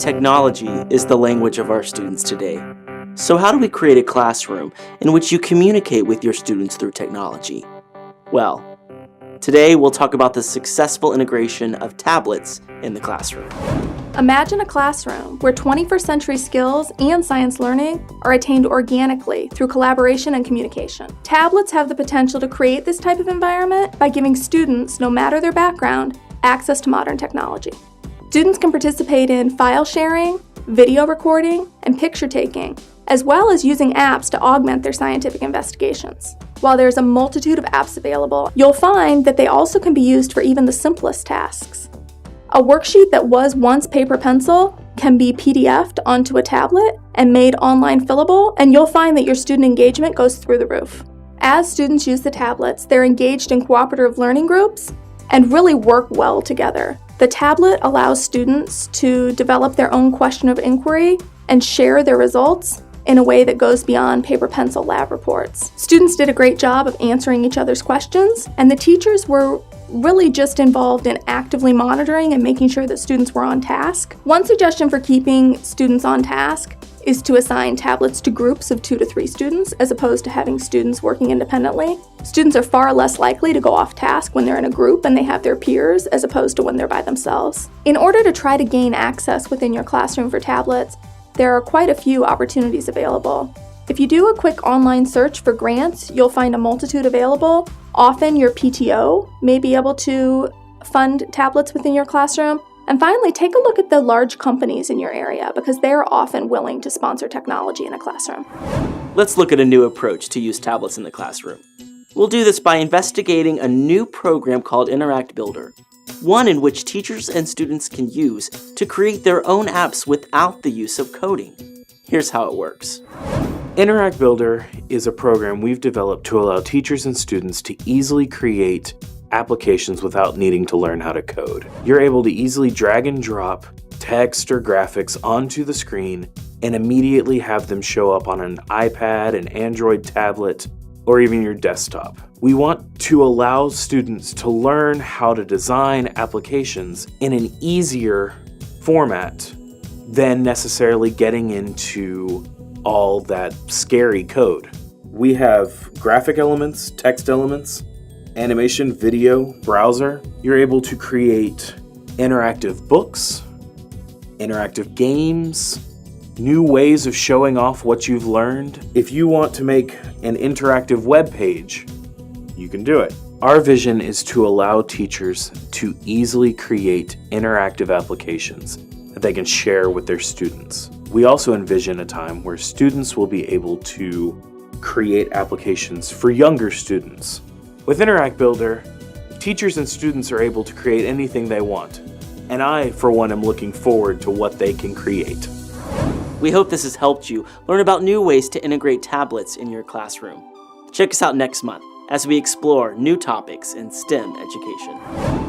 Technology is the language of our students today. So how do we create a classroom in which you communicate with your students through technology? Well, today we'll talk about the successful integration of tablets in the classroom. Imagine a classroom where 21st century skills and science learning are attained organically through collaboration and communication. Tablets have the potential to create this type of environment by giving students, no matter their background, access to modern technology. Students can participate in file sharing, video recording, and picture taking, as well as using apps to augment their scientific investigations. While there's a multitude of apps available, you'll find that they also can be used for even the simplest tasks. A worksheet that was once paper-pencil can be PDF'd onto a tablet and made online fillable, and you'll find that your student engagement goes through the roof. As students use the tablets, they're engaged in cooperative learning groups and really work well together. The tablet allows students to develop their own question of inquiry and share their results in a way that goes beyond paper-pencil lab reports. Students did a great job of answering each other's questions, and the teachers were really just involved in actively monitoring and making sure that students were on task. One suggestion for keeping students on task is to assign tablets to groups of 2 to 3 students as opposed to having students working independently. Students are far less likely to go off task when they're in a group and they have their peers as opposed to when they're by themselves. In order to try to gain access within your classroom for tablets, there are quite a few opportunities available. If you do a quick online search for grants, you'll find a multitude available. Often your PTO may be able to fund tablets within your classroom. And finally, take a look at the large companies in your area because they are often willing to sponsor technology in a classroom. Let's look at a new approach to use tablets in the classroom. We'll do this by investigating a new program called Interact Builder, one in which teachers and students can use to create their own apps without the use of coding. Here's how it works. Interact Builder is a program we've developed to allow teachers and students to easily create applications without needing to learn how to code. You're able to easily drag and drop text or graphics onto the screen and immediately have them show up on an iPad, an Android tablet, or even your desktop. We want to allow students to learn how to design applications in an easier format than necessarily getting into all that scary code. We have graphic elements, text elements, animation, video, browser. You're able to create interactive books, interactive games, new ways of showing off what you've learned. If you want to make an interactive web page, you can do it. Our vision is to allow teachers to easily create interactive applications that they can share with their students. We also envision a time where students will be able to create applications for younger students. With Interact Builder, teachers and students are able to create anything they want, and I, for one, am looking forward to what they can create. We hope this has helped you learn about new ways to integrate tablets in your classroom. Check us out next month as we explore new topics in STEM education.